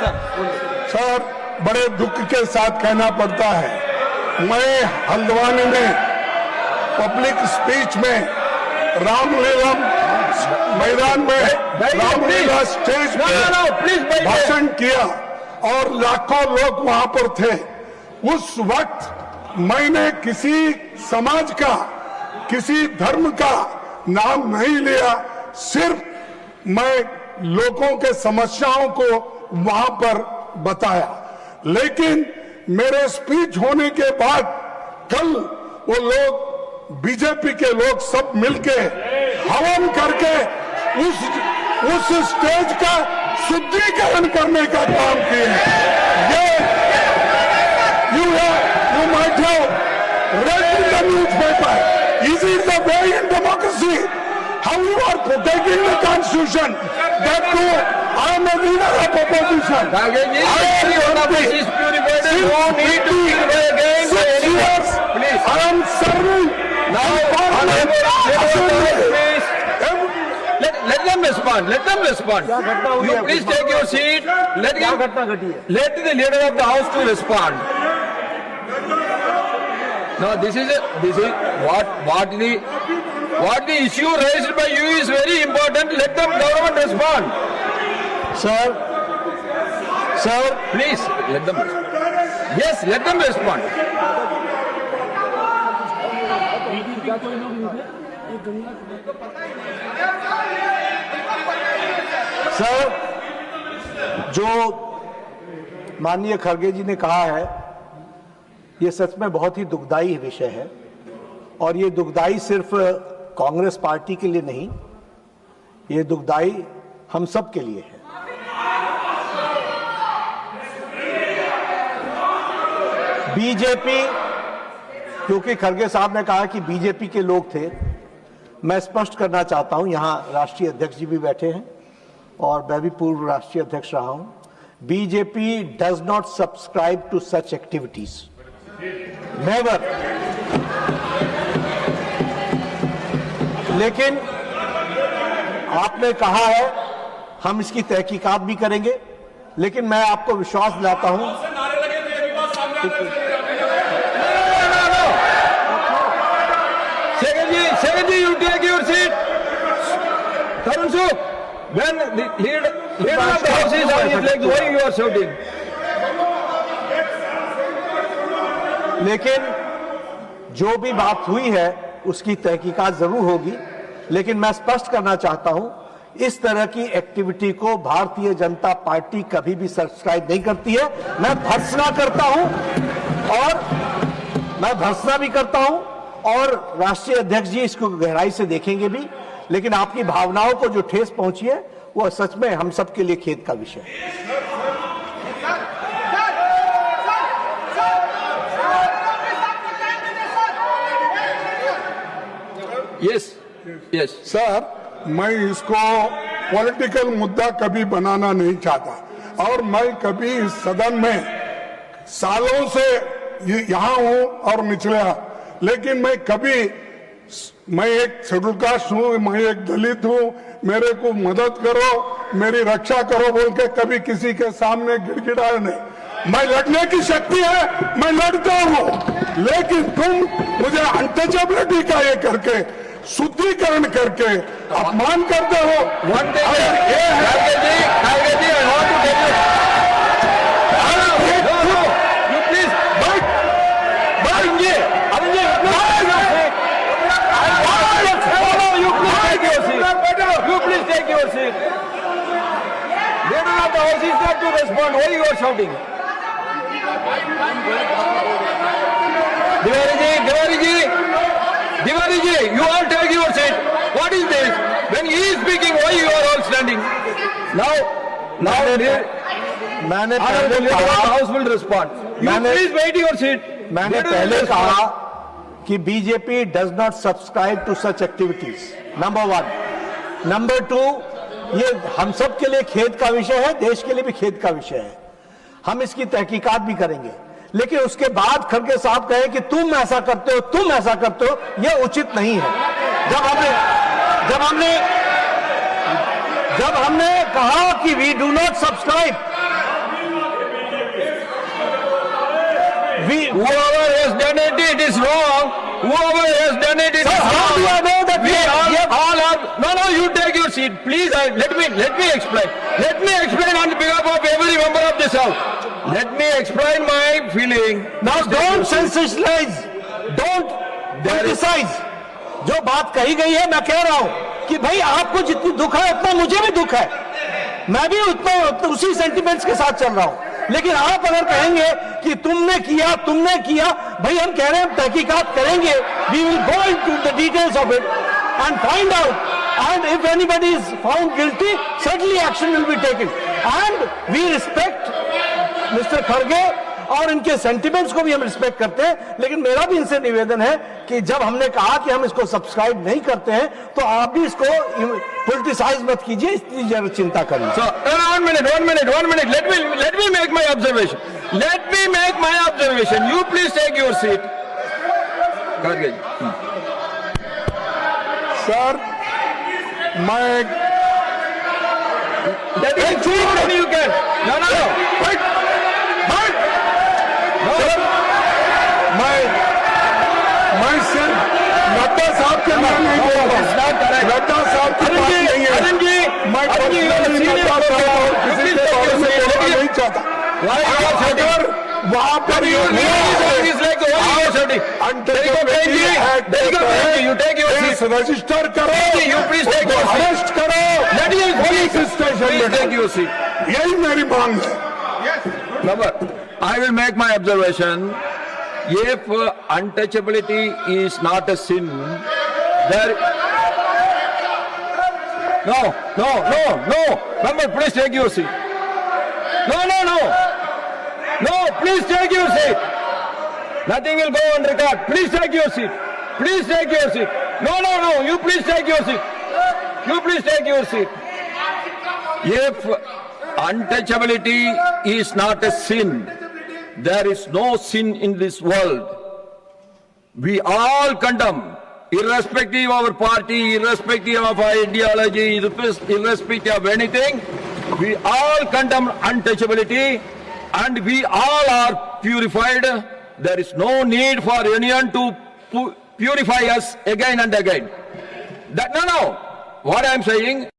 Sir, बड़े दुख के साथ कहना पड़ता है, मैं हल्द्वानी में पब्लिक स्पीच में रामलीला मैदान में रामलीला स्टेज पे भाषण किया और लाखों लोग वहां पर थे। उस वक्त मैंने किसी समाज का, किसी धर्म का नाम नहीं लिया, सिर्फ मैं लोगों के समस्याओं को वहां पर बताया। लेकिन मेरे स्पीच होने के बाद कल वो लोग, बीजेपी के लोग सब मिलके हवन करके उस स्टेज का शुद्धिकरण करने का काम किए। ये you might have read in the newspaper. Is it the way in democracy? How you are protecting the constitution? That too, I am a leader of opposition. I am serving. Let them respond. Let them respond. You please take your seat. Let the leader of the house to respond. No, this is what the issue raised by you is very important. Let the government respond. Sir, please let them respond. Yes, let them respond. Sir, जो माननीय खड़गे जी ने कहा है, ये सच में बहुत ही दुखदाई विषय है और ये दुखदाई सिर्फ कांग्रेस पार्टी के लिए नहीं, ये दुखदाई हम सब के लिए है। बीजेपी, क्योंकि खड़गे साहब ने कहा कि बीजेपी के लोग थे, मैं स्पष्ट करना चाहता हूं, यहां राष्ट्रीय अध्यक्ष जी भी बैठे हैं और मैं भी पूर्व राष्ट्रीय अध्यक्ष रहा हूं। BJP does not subscribe to such activities, never. लेकिन आपने कहा है हम इसकी तहकीकात भी करेंगे, लेकिन मैं आपको विश्वास दिलाता हूं। Secondly, you take your seat. Tarun Suk, when the leader of the house is on his legs, why you are shouting? लेकिन जो भी बात हुई है उसकी तहकीकात जरूर होगी, लेकिन मैं स्पष्ट करना चाहता हूं, इस तरह की एक्टिविटी को भारतीय जनता पार्टी कभी भी सब्सक्राइब नहीं करती है। मैं भर्त्सना करता हूं और मैं भर्त्सना भी करता हूं और राष्ट्रीय अध्यक्ष जी इसको गहराई से देखेंगे भी, लेकिन आपकी भावनाओं को जो ठेस पहुंची है वो सच में हम सबके लिए खेद का विषय है। Yes. सर, मैं इसको पॉलिटिकल मुद्दा कभी बनाना नहीं चाहता और मैं कभी इस सदन में सालों से यहाँ हूँ और निचला, लेकिन मैं एक शेड्यूल कास्ट हूँ, मैं एक दलित हूँ, मेरे को मदद करो, मेरी रक्षा करो बोल के कभी किसी के सामने गिड़गिड़ाया नहीं। मैं लड़ने की शक्ति है, मैं लड़ता हूँ, लेकिन तुम मुझे अनटचेबिलिटी का ये करके, शुद्धिकरण करके अपमान करते हो। Please take your seat. Leader of the house is not to respond. Why you are shouting? Diwari ji, you all take your seat. What is this? When he is speaking, why you are all standing? Now, मैंने the leader of the house will respond. You please wait your seat. मैंने पहले कहा कि BJP does not subscribe to such activities, number 1। Number 2, ये हम सब के लिए खेद का विषय है, देश के लिए भी खेद का विषय है। हम इसकी तहकीकात भी करेंगे, लेकिन उसके बाद खड़गे साहब कहे कि तुम ऐसा करते हो, तुम ऐसा करते हो, यह उचित नहीं है। जब हमने कहा कि we do not subscribe, Whoever has done it, it is wrong. Whoever has done it, it is Sir, how wrong. do I know that We we- all are. No, you take your seat, please. Let me explain. Let me explain on behalf of every member of this house. Let me explain my feeling. Now don't sensationalize, don't criticize. जो बात कही गई है मैं कह रहा हूं कि भाई आपको जितनी दुख है उतना मुझे भी दुख है, मैं भी उतना उसी सेंटिमेंट्स के साथ चल रहा हूं। लेकिन आप अगर कहेंगे कि तुमने किया, भाई हम कह रहे हैं तहकीकात करेंगे, we will go into the details of it and find out, and if anybody is found guilty, certainly action will be taken, and we respect Mr. खड़गे और इनके सेंटिमेंट्स को भी हम रिस्पेक्ट करते हैं। लेकिन मेरा भी इनसे निवेदन है कि जब हमने कहा कि हम इसको सब्सक्राइब नहीं करते हैं तो आप भी इसको पॉलिटिसाइज मत कीजिए, इसकी जरूर चिंता करिए। So, one minute. Let me make my observation. You please take your seat. Kharge ji. Sir मैं That is true, then you can. No. Wait. Sir मैं सिर्फ नड्डा साहब के नाम नहीं बोल रहा, नड्डा साहब की बात नहीं है। मैं पर्सनली नड्डा साहब और किसी के बारे में बोलना नहीं चाहता। अगर वहां पर रजिस्टर करो, अरेस्ट करो, पुलिस स्टेशन में, यही मेरी मांग है। I will make my observation. If untouchability is not a sin, there. No. Member, please take your seat. No, please take your seat. Nothing will go on record. Please take your seat. No. You please take your seat. If untouchability is not a sin, there is no sin in this world. We all condemn, irrespective of our party, irrespective of our ideology, irrespective of anything. We all condemn untouchability, and we all are purified. There is no need for anyone to purify us again and again. No. What I am saying.